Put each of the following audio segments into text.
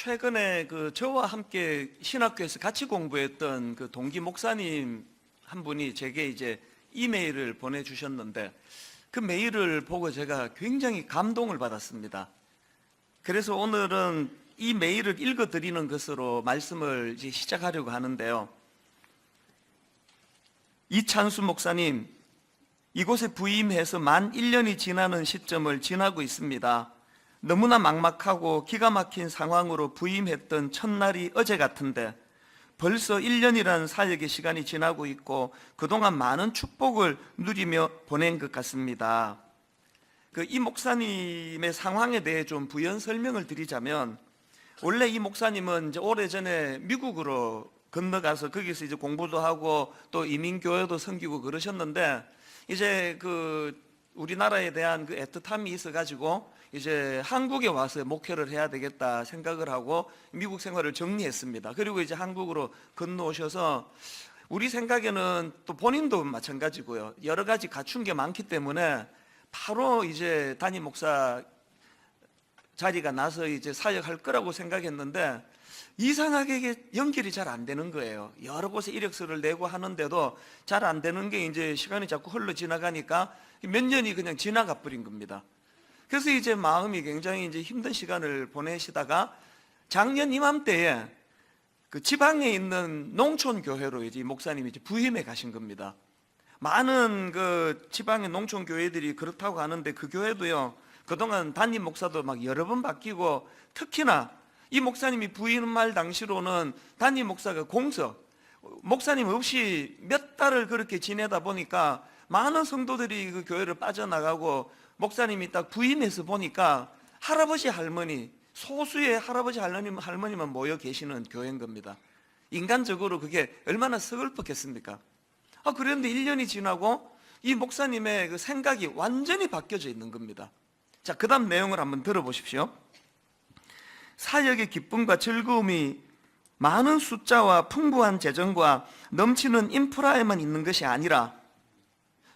최근에 저와 함께 신학교에서 같이 공부했던 동기 목사님 한 분이 제게 이제 이메일을 보내주셨는데, 그 메일을 보고 제가 굉장히 감동을 받았습니다. 그래서 오늘은 이 메일을 읽어드리는 것으로 말씀을 이제 시작하려고 하는데요. 이찬수 목사님, 이곳에 부임해서 만 1년이 지나는 시점을 지나고 있습니다. 너무나 막막하고 기가 막힌 상황으로 부임했던 첫날이 어제 같은데 벌써 1년이라는 사역의 시간이 지나고 있고 그동안 많은 축복을 누리며 보낸 것 같습니다. 이 목사님의 상황에 대해 좀 부연 설명을 드리자면, 원래 이 목사님은 이제 오래전에 미국으로 건너가서 거기서 이제 공부도 하고 또 이민교회도 섬기고 그러셨는데, 이제 우리나라에 대한 애틋함이 있어가지고 이제 한국에 와서 목회를 해야 되겠다 생각을 하고 미국 생활을 정리했습니다. 그리고 이제 한국으로 건너오셔서, 우리 생각에는 또 본인도 마찬가지고요, 여러 가지 갖춘 게 많기 때문에 바로 이제 담임 목사 자리가 나서 이제 사역할 거라고 생각했는데, 이상하게 이게 연결이 잘 안 되는 거예요. 여러 곳에 이력서를 내고 하는데도 잘 안 되는 게 이제 시간이 자꾸 흘러 지나가니까 몇 년이 그냥 지나가 버린 겁니다. 그래서 이제 마음이 굉장히 이제 힘든 시간을 보내시다가 작년 이맘때에 지방에 있는 농촌 교회로 이제 목사님이 이제 부임해 가신 겁니다. 많은 지방의 농촌 교회들이 그렇다고 하는데, 그 교회도요, 그동안 담임 목사도 막 여러 번 바뀌고, 특히나 이 목사님이 부임할 당시로는 담임 목사가 목사님 없이 몇 달을 그렇게 지내다 보니까 많은 성도들이 그 교회를 빠져나가고, 목사님이 딱 부임해서 보니까 할아버지 할머니, 소수의 할아버지 할머니만 모여 계시는 교회인 겁니다. 인간적으로 그게 얼마나 서글펐겠습니까? 그런데 1년이 지나고 이 목사님의 생각이 완전히 바뀌어져 있는 겁니다. 자, 그 다음 내용을 한번 들어보십시오. 사역의 기쁨과 즐거움이 많은 숫자와 풍부한 재정과 넘치는 인프라에만 있는 것이 아니라,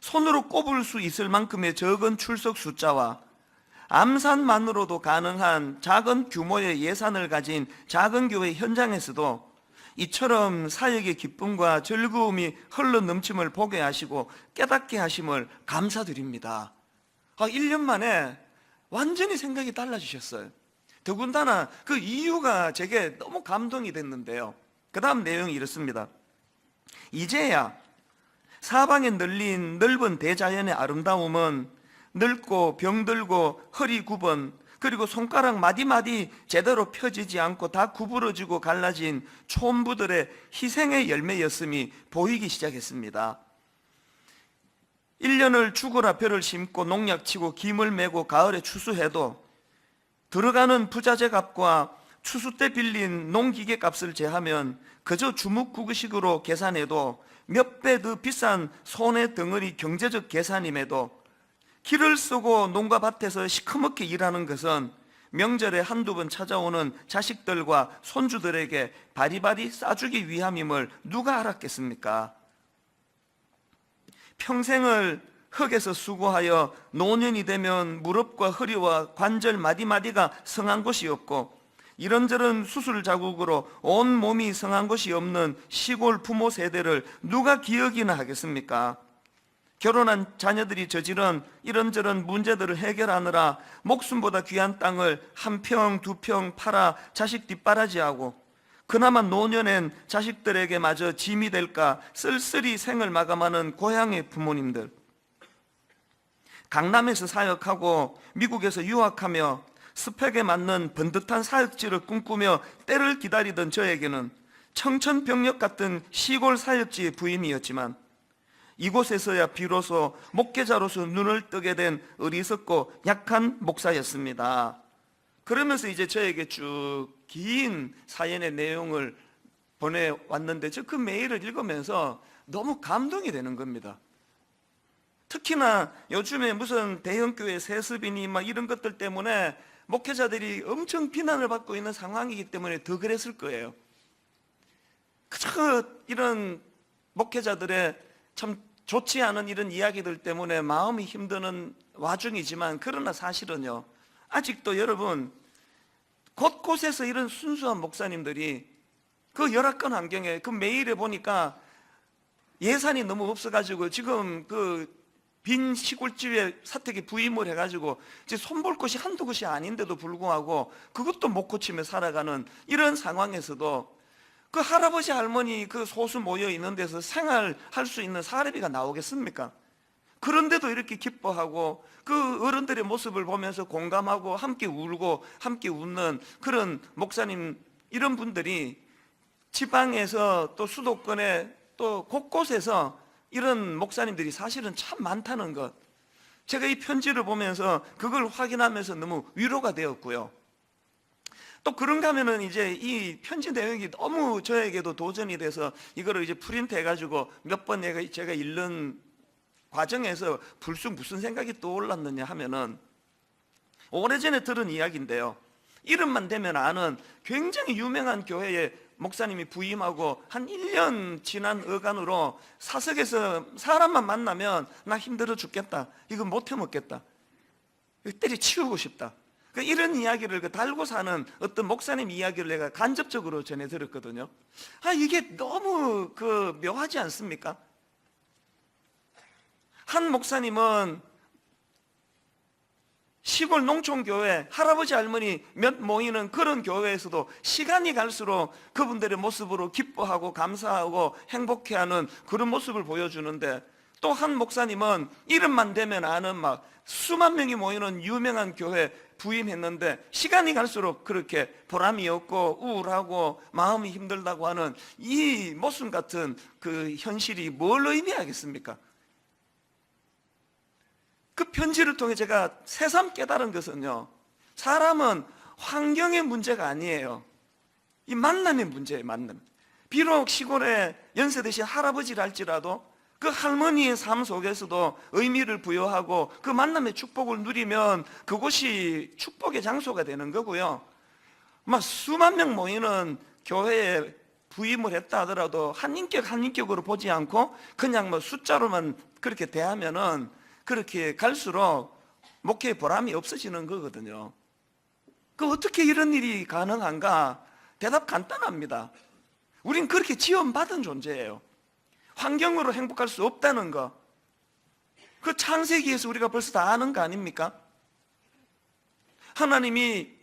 손으로 꼽을 수 있을 만큼의 적은 출석 숫자와 암산만으로도 가능한 작은 규모의 예산을 가진 작은 교회 현장에서도 이처럼 사역의 기쁨과 즐거움이 흘러 넘침을 보게 하시고 깨닫게 하심을 감사드립니다. 1년 만에 완전히 생각이 달라지셨어요. 더군다나 그 이유가 제게 너무 감동이 됐는데요. 그 다음 내용이 이렇습니다. 이제야 사방에 널린 넓은 대자연의 아름다움은 늙고 병들고 허리 굽은, 그리고 손가락 마디마디 제대로 펴지지 않고 다 구부러지고 갈라진 촌부들의 희생의 열매였음이 보이기 시작했습니다. 1년을 죽어라 벼를 심고 농약치고 김을 메고 가을에 추수해도 들어가는 부자재 값과 추수 때 빌린 농기계 값을 제하면 그저 주먹구구식으로 계산해도 몇 배 더 비싼 손의 덩어리 경제적 계산임에도, 길을 쓰고 농가 밭에서 시커멓게 일하는 것은 명절에 한두 번 찾아오는 자식들과 손주들에게 바리바리 싸주기 위함임을 누가 알았겠습니까? 평생을 흙에서 수고하여 노년이 되면 무릎과 허리와 관절 마디마디가 성한 곳이 없고, 이런저런 수술 자국으로 온 몸이 성한 곳이 없는 시골 부모 세대를 누가 기억이나 하겠습니까? 결혼한 자녀들이 저지른 이런저런 문제들을 해결하느라 목숨보다 귀한 땅을 한 평, 두 평 팔아 자식 뒷바라지하고, 그나마 노년엔 자식들에게 마저 짐이 될까 쓸쓸히 생을 마감하는 고향의 부모님들, 강남에서 사역하고 미국에서 유학하며 스펙에 맞는 번듯한 사역지를 꿈꾸며 때를 기다리던 저에게는 청천벽력 같은 시골 사역지의 부임이었지만, 이곳에서야 비로소 목회자로서 눈을 뜨게 된 어리석고 약한 목사였습니다. 그러면서 이제 저에게 쭉 긴 사연의 내용을 보내왔는데, 저 그 메일을 읽으면서 너무 감동이 되는 겁니다. 특히나 요즘에 무슨 대형교회 세습이니 막 이런 것들 때문에 목회자들이 엄청 비난을 받고 있는 상황이기 때문에 더 그랬을 거예요. 그저 이런 목회자들의 참 좋지 않은 이런 이야기들 때문에 마음이 힘드는 와중이지만, 그러나 사실은요, 아직도 여러분 곳곳에서 이런 순수한 목사님들이 그 열악한 환경에 그 메일에 보니까 예산이 너무 없어가지고 지금 그 빈 시골집에 사택에 부임을 해가지고 이제 손볼 곳이 한두 곳이 아닌데도 불구하고 그것도 못 고치며 살아가는 이런 상황에서도 그 할아버지 할머니 그 소수 모여 있는 데서 생활할 수 있는 사례비가 나오겠습니까? 그런데도 이렇게 기뻐하고 그 어른들의 모습을 보면서 공감하고 함께 울고 함께 웃는 그런 목사님, 이런 분들이 지방에서 또 수도권에 또 곳곳에서 이런 목사님들이 사실은 참 많다는 것, 제가 이 편지를 보면서 그걸 확인하면서 너무 위로가 되었고요. 또 그런가 하면은 이제 이 편지 내용이 너무 저에게도 도전이 돼서 이거를 이제 프린트 해가지고 몇 번 제가 읽는 과정에서 불쑥 무슨 생각이 떠올랐느냐 하면은, 오래전에 들은 이야기인데요, 이름만 대면 아는 굉장히 유명한 교회에 목사님이 부임하고 한 1년 지난 어간으로 사석에서 사람만 만나면 나 힘들어 죽겠다, 이거 못 해먹겠다, 때려치우고 싶다, 이런 이야기를 달고 사는 어떤 목사님 이야기를 내가 간접적으로 전해 들었거든요. 이게 너무 묘하지 않습니까? 한 목사님은 시골 농촌교회 할아버지 할머니 몇 모이는 그런 교회에서도 시간이 갈수록 그분들의 모습으로 기뻐하고 감사하고 행복해하는 그런 모습을 보여주는데, 또 한 목사님은 이름만 대면 아는 막 수만 명이 모이는 유명한 교회 부임했는데 시간이 갈수록 그렇게 보람이 없고 우울하고 마음이 힘들다고 하는 이 모순 같은 그 현실이 뭘 의미하겠습니까? 그 편지를 통해 제가 새삼 깨달은 것은요, 사람은 환경의 문제가 아니에요. 이 만남의 문제예요. 만남. 비록 시골에 연세 드신 할아버지랄지라도 그 할머니의 삶 속에서도 의미를 부여하고 그 만남의 축복을 누리면 그곳이 축복의 장소가 되는 거고요. 막 수만 명 모이는 교회에 부임을 했다 하더라도 한 인격 한 인격으로 보지 않고 그냥 뭐 숫자로만 그렇게 대하면은 그렇게 갈수록 목회의 보람이 없어지는 거거든요. 어떻게 이런 일이 가능한가? 대답 간단합니다. 우린 그렇게 지원받은 존재예요. 환경으로 행복할 수 없다는 거, 그 창세기에서 우리가 벌써 다 아는 거 아닙니까? 하나님이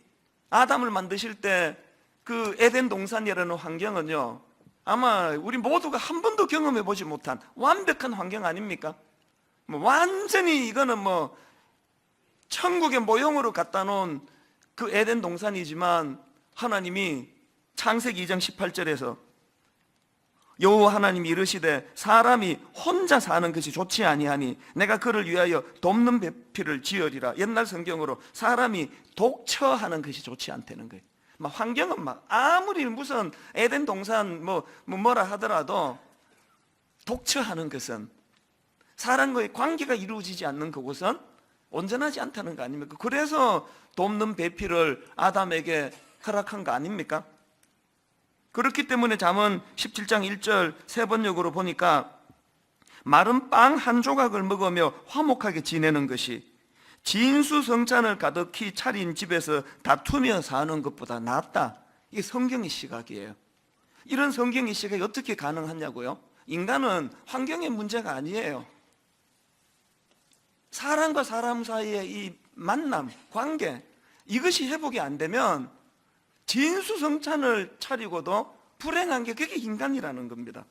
아담을 만드실 때 그 에덴 동산이라는 환경은요, 아마 우리 모두가 한 번도 경험해 보지 못한 완벽한 환경 아닙니까? 완전히 이거는 천국의 모형으로 갖다 놓은 그 에덴 동산이지만, 하나님이 창세기 2장 18절에서 여호와 하나님이 이르시되 사람이 혼자 사는 것이 좋지 아니하니 내가 그를 위하여 돕는 배필을 지으리라. 옛날 성경으로 사람이 독처하는 것이 좋지 않다는 거예요. 환경은 아무리 무슨 에덴 동산 뭐라 하더라도 독처하는 것은, 사람과의 관계가 이루어지지 않는 그곳은 온전하지 않다는 거 아닙니까? 그래서 돕는 배필을 아담에게 허락한 거 아닙니까? 그렇기 때문에 잠언 17장 1절 세 번역으로 보니까 마른 빵 한 조각을 먹으며 화목하게 지내는 것이 진수성찬을 가득히 차린 집에서 다투며 사는 것보다 낫다. 이게 성경의 시각이에요. 이런 성경의 시각이 어떻게 가능하냐고요? 인간은 환경의 문제가 아니에요. 사람과 사람 사이의 이 만남, 관계, 이것이 회복이 안 되면 진수성찬을 차리고도 불행한 게 그게 인간이라는 겁니다.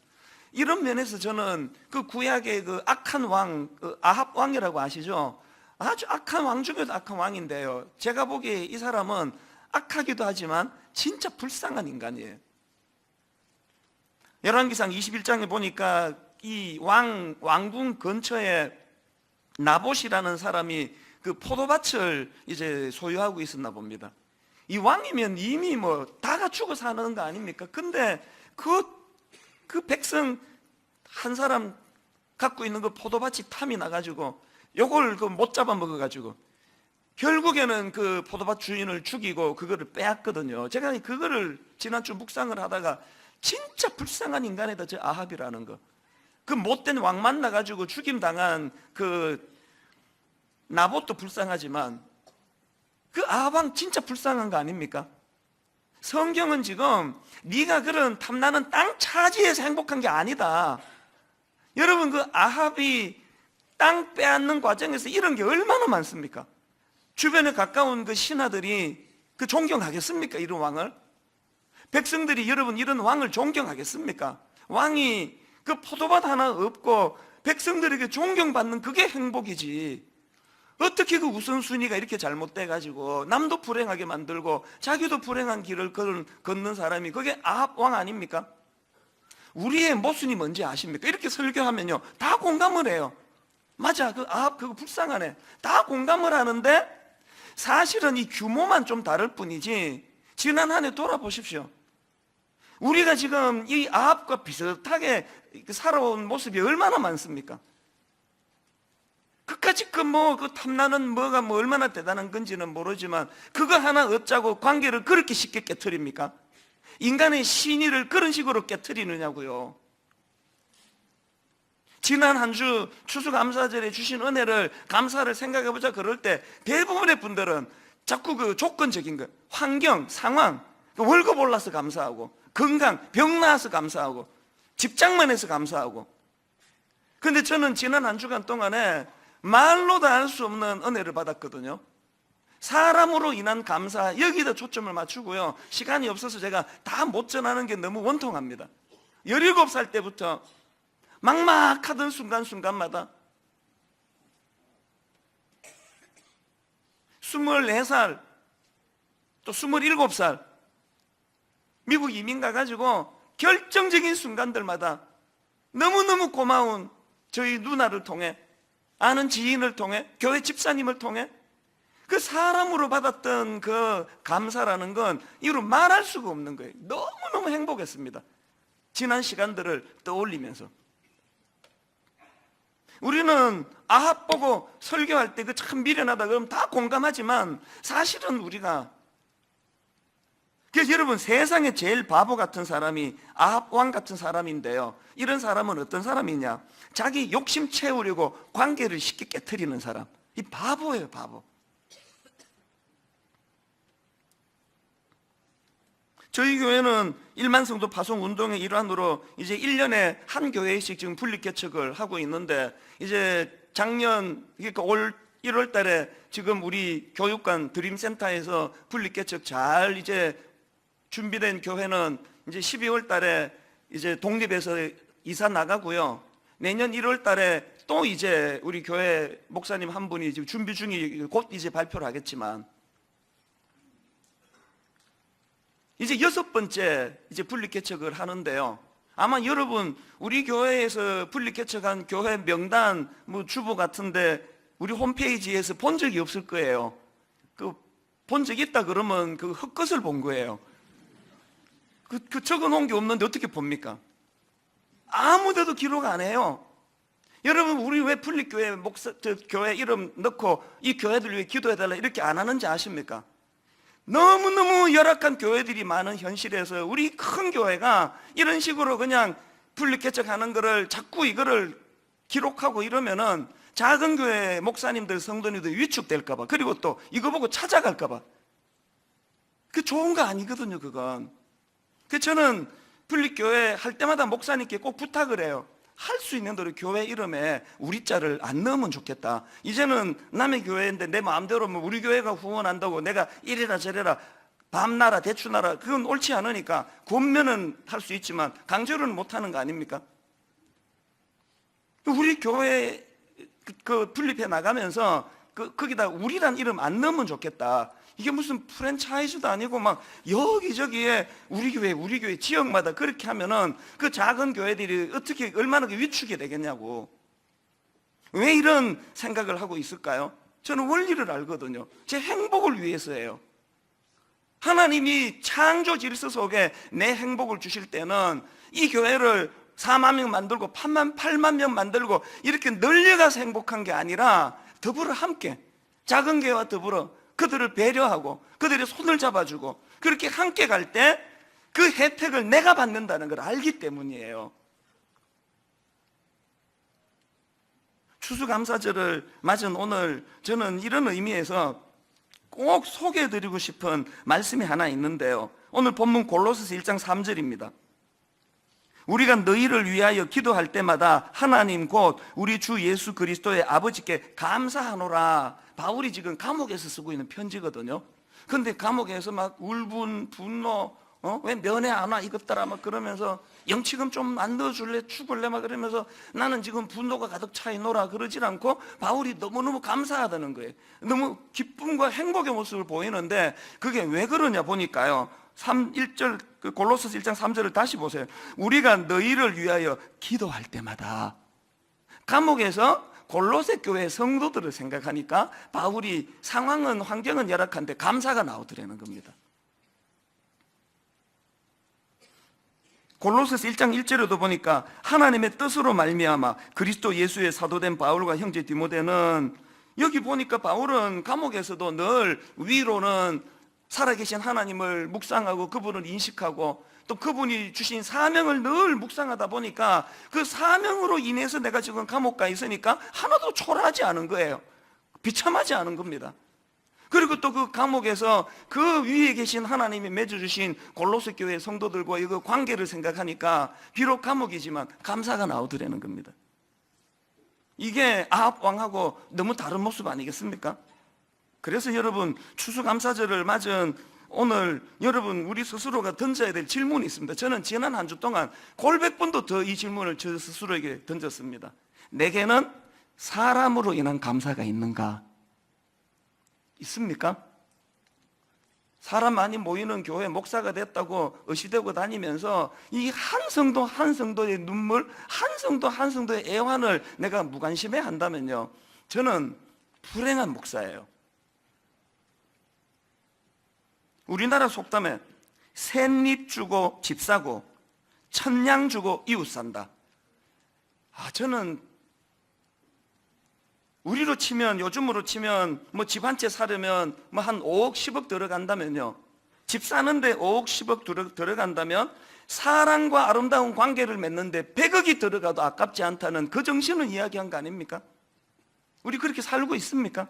이런 면에서 저는 그 구약의 그 악한 왕, 아합 왕이라고 아시죠? 아주 악한 왕 중에도 악한 왕인데요, 제가 보기에 이 사람은 악하기도 하지만 진짜 불쌍한 인간이에요. 열왕기상 21장에 보니까 이 왕궁 근처에 나봇이라는 사람이 그 포도밭을 이제 소유하고 있었나 봅니다. 이 왕이면 이미 다 갖추고 사는 거 아닙니까? 근데 그 백성 한 사람 갖고 있는 그 포도밭이 탐이 나가지고 요걸 못 잡아 먹어가지고 결국에는 그 포도밭 주인을 죽이고 그거를 빼앗거든요. 제가 그거를 지난주 묵상을 하다가 진짜 불쌍한 인간이다, 저 아합이라는 거. 그 못된 왕 만나가지고 죽임당한 그 나봇도 불쌍하지만 그 아합 왕 진짜 불쌍한 거 아닙니까? 성경은 지금 네가 그런 탐나는 땅 차지해서 행복한 게 아니다. 여러분, 그 아합이 땅 빼앗는 과정에서 이런 게 얼마나 많습니까? 주변에 가까운 그 신하들이 그 존경하겠습니까? 이런 왕을? 백성들이 여러분 이런 왕을 존경하겠습니까? 왕이 그 포도밭 하나 없고 백성들에게 존경받는 그게 행복이지. 어떻게 그 우선순위가 이렇게 잘못돼 가지고 남도 불행하게 만들고 자기도 불행한 길을 걷는 사람이 그게 아합 왕 아닙니까? 우리의 모순이 뭔지 아십니까? 이렇게 설교하면요 다 공감을 해요. 맞아, 그 아합 그거 불쌍하네, 다 공감을 하는데 사실은 이 규모만 좀 다를 뿐이지 지난 한 해 돌아보십시오. 우리가 지금 이 아합과 비슷하게 살아온 모습이 얼마나 많습니까? 그까짓 그 탐나는 뭐가 얼마나 대단한 건지는 모르지만 그거 하나 얻자고 관계를 그렇게 쉽게 깨트립니까? 인간의 신의를 그런 식으로 깨트리느냐고요. 지난 한 주 추수감사절에 주신 은혜를 감사를 생각해보자 그럴 때 대부분의 분들은 자꾸 그 조건적인 거, 환경, 상황, 월급 올라서 감사하고 건강, 병 나아서 감사하고 집장만 해서 감사하고. 근데 저는 지난 한 주간 동안에 말로 다 할 수 없는 은혜를 받았거든요. 사람으로 인한 감사, 여기다 초점을 맞추고요, 시간이 없어서 제가 다 못 전하는 게 너무 원통합니다. 17살 때부터 막막하던 순간순간마다 24살 또 27살 미국 이민 가가지고 결정적인 순간들마다 너무너무 고마운 저희 누나를 통해, 아는 지인을 통해, 교회 집사님을 통해 그 사람으로 받았던 그 감사라는 건 이루 말할 수가 없는 거예요. 너무너무 행복했습니다. 지난 시간들을 떠올리면서. 우리는 아합 보고 설교할 때 그 참 미련하다 그러면 다 공감하지만 사실은 우리가, 그래서 여러분 세상에 제일 바보 같은 사람이 아합 왕 같은 사람인데요, 이런 사람은 어떤 사람이냐? 자기 욕심 채우려고 관계를 쉽게 깨트리는 사람. 이 바보예요, 바보. 저희 교회는 1만 성도 파송 운동의 일환으로 이제 1년에 한 교회씩 지금 분립개척을 하고 있는데, 이제 작년, 그러니까 올 1월 달에 지금 우리 교육관 드림센터에서 분립개척 잘 이제 준비된 교회는 이제 12월 달에 이제 독립해서 이사 나가고요. 내년 1월 달에 또 이제 우리 교회 목사님 한 분이 지금 준비 중이 곧 이제 발표를 하겠지만, 이제 6번째 이제 분립개척을 하는데요. 아마 여러분 우리 교회에서 분립개척한 교회 명단 주보 같은데 우리 홈페이지에서 본 적이 없을 거예요. 그 본 적 있다 그러면 그 헛것을 본 거예요. 그 적어놓은 게 없는데 어떻게 봅니까? 아무데도 기록 안 해요. 여러분 우리 왜 분립교회 교회 이름 넣고 이 교회들 위해 기도해달라 이렇게 안 하는지 아십니까? 너무너무 열악한 교회들이 많은 현실에서 우리 큰 교회가 이런 식으로 그냥 분립개척하는 거를 자꾸 이거를 기록하고 이러면은 작은 교회 목사님들 성도님들 위축될까봐, 그리고 또 이거 보고 찾아갈까봐. 그 좋은 거 아니거든요, 그건. 그래서 저는 분립교회 할 때마다 목사님께 꼭 부탁을 해요. 할 수 있는 대로 교회 이름에 우리 자를 안 넣으면 좋겠다. 이제는 남의 교회인데 내 마음대로 우리 교회가 후원한다고 내가 이래라 저래라 밤나라 대추나라 그건 옳지 않으니까 권면은 할 수 있지만 강제로는 못하는 거 아닙니까? 우리 교회 그 분립해 나가면서 거기다 우리란 이름 안 넣으면 좋겠다. 이게 무슨 프랜차이즈도 아니고 막 여기저기에 우리 교회 지역마다 그렇게 하면은 그 작은 교회들이 어떻게 얼마나 위축이 되겠냐고. 왜 이런 생각을 하고 있을까요? 저는 원리를 알거든요. 제 행복을 위해서예요. 하나님이 창조 질서 속에 내 행복을 주실 때는 이 교회를 4만 명 만들고 8만 명 만들고 이렇게 늘려가서 행복한 게 아니라 더불어 함께 작은 교회와 더불어 그들을 배려하고 그들의 손을 잡아주고 그렇게 함께 갈 때 그 혜택을 내가 받는다는 걸 알기 때문이에요. 추수감사절을 맞은 오늘 저는 이런 의미에서 꼭 소개해드리고 싶은 말씀이 하나 있는데요. 오늘 본문 골로새서 1장 3절입니다. 우리가 너희를 위하여 기도할 때마다 하나님 곧 우리 주 예수 그리스도의 아버지께 감사하노라. 바울이 지금 감옥에서 쓰고 있는 편지거든요. 근데 감옥에서 막 울분, 분노, 왜 면회 안 와? 이것들아 막 그러면서 영치금 좀 안 넣어줄래? 죽을래? 막 그러면서 나는 지금 분노가 가득 차 있노라 그러질 않고 바울이 너무너무 감사하다는 거예요. 너무 기쁨과 행복의 모습을 보이는데 그게 왜 그러냐 보니까요. 1절 골로새서 1장 3절을 다시 보세요. 우리가 너희를 위하여 기도할 때마다. 감옥에서 골로새 교회 성도들을 생각하니까 바울이 상황은 환경은 열악한데 감사가 나오더라는 겁니다. 골로새서 1장 1절에도 보니까 하나님의 뜻으로 말미암아 그리스도 예수의 사도된 바울과 형제 디모데는, 여기 보니까 바울은 감옥에서도 늘 위로는 살아계신 하나님을 묵상하고 그분을 인식하고 또 그분이 주신 사명을 늘 묵상하다 보니까 그 사명으로 인해서 내가 지금 감옥 가 있으니까 하나도 초라하지 않은 거예요. 비참하지 않은 겁니다. 그리고 또 그 감옥에서 그 위에 계신 하나님이 맺어주신 골로새 교회 성도들과의 그 관계를 생각하니까 비록 감옥이지만 감사가 나오더라는 겁니다. 이게 아합 왕하고 너무 다른 모습 아니겠습니까? 그래서 여러분 추수감사절을 맞은 오늘 여러분 우리 스스로가 던져야 될 질문이 있습니다. 저는 지난 한 주 동안 골백 번도 더 이 질문을 저 스스로에게 던졌습니다. 내게는 사람으로 인한 감사가 있는가? 있습니까? 사람 많이 모이는 교회 목사가 됐다고 의시되고 다니면서 이 한 성도 한 성도의 눈물, 한 성도 한 성도의 애환을 내가 무관심해 한다면요, 저는 불행한 목사예요. 우리나라 속담에 샌잎 주고 집 사고 천냥 주고 이웃 산다. 저는 우리로 치면, 요즘으로 치면 뭐 집 한 채 사려면 뭐 한 5억 10억 들어간다면요, 집 사는데 5억 10억 들어간다면 사랑과 아름다운 관계를 맺는데 100억이 들어가도 아깝지 않다는 그 정신을 이야기한 거 아닙니까? 우리 그렇게 살고 있습니까?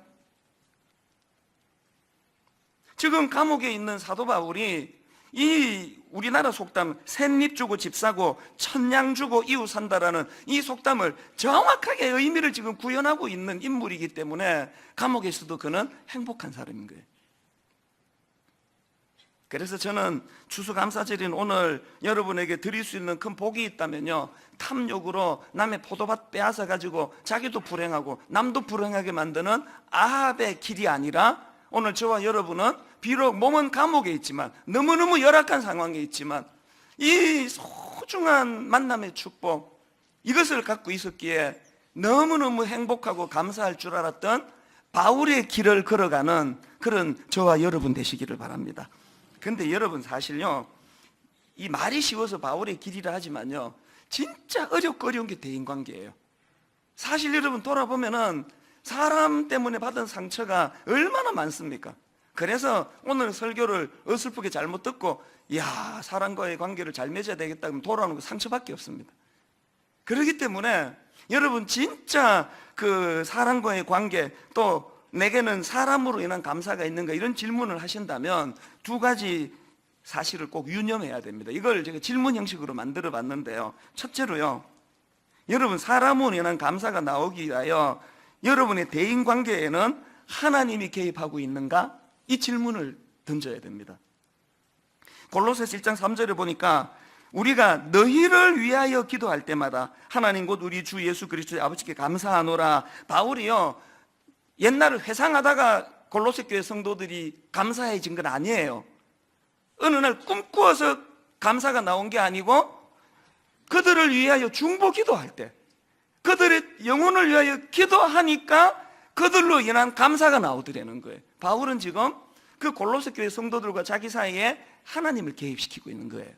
지금 감옥에 있는 사도 바울이 이 우리나라 속담 샌잎 주고 집 사고 천냥 주고 이웃 산다라는 이 속담을 정확하게 의미를 지금 구현하고 있는 인물이기 때문에 감옥에서도 그는 행복한 사람인 거예요. 그래서 저는 추수감사절인 오늘 여러분에게 드릴 수 있는 큰 복이 있다면요, 탐욕으로 남의 포도밭 빼앗아 가지고 자기도 불행하고 남도 불행하게 만드는 아합의 길이 아니라, 오늘 저와 여러분은 비록 몸은 감옥에 있지만, 너무너무 열악한 상황에 있지만 이 소중한 만남의 축복, 이것을 갖고 있었기에 너무너무 행복하고 감사할 줄 알았던 바울의 길을 걸어가는 그런 저와 여러분 되시기를 바랍니다. 근데 여러분, 사실요, 이 말이 쉬워서 바울의 길이라 하지만요, 진짜 어렵고 어려운 게 대인관계예요. 사실 여러분 돌아보면은 사람 때문에 받은 상처가 얼마나 많습니까? 그래서 오늘 설교를 어설프게 잘못 듣고 사람과의 관계를 잘 맺어야 되겠다 그러면 돌아오는 거 상처밖에 없습니다. 그렇기 때문에 여러분 진짜 그 사람과의 관계, 또 내게는 사람으로 인한 감사가 있는가, 이런 질문을 하신다면 두 가지 사실을 꼭 유념해야 됩니다. 이걸 제가 질문 형식으로 만들어 봤는데요, 첫째로요, 여러분 사람으로 인한 감사가 나오기 위하여 여러분의 대인관계에는 하나님이 개입하고 있는가? 이 질문을 던져야 됩니다. 골로새서 1장 3절에 보니까 우리가 너희를 위하여 기도할 때마다 하나님 곧 우리 주 예수 그리스도의 아버지께 감사하노라. 바울이요, 옛날을 회상하다가 골로새 교회 성도들이 감사해진 건 아니에요. 어느 날 꿈꾸어서 감사가 나온 게 아니고 그들을 위하여 중보 기도할 때, 그들의 영혼을 위하여 기도하니까 그들로 인한 감사가 나오더라는 거예요. 바울은 지금 그 골로새 교회 성도들과 자기 사이에 하나님을 개입시키고 있는 거예요.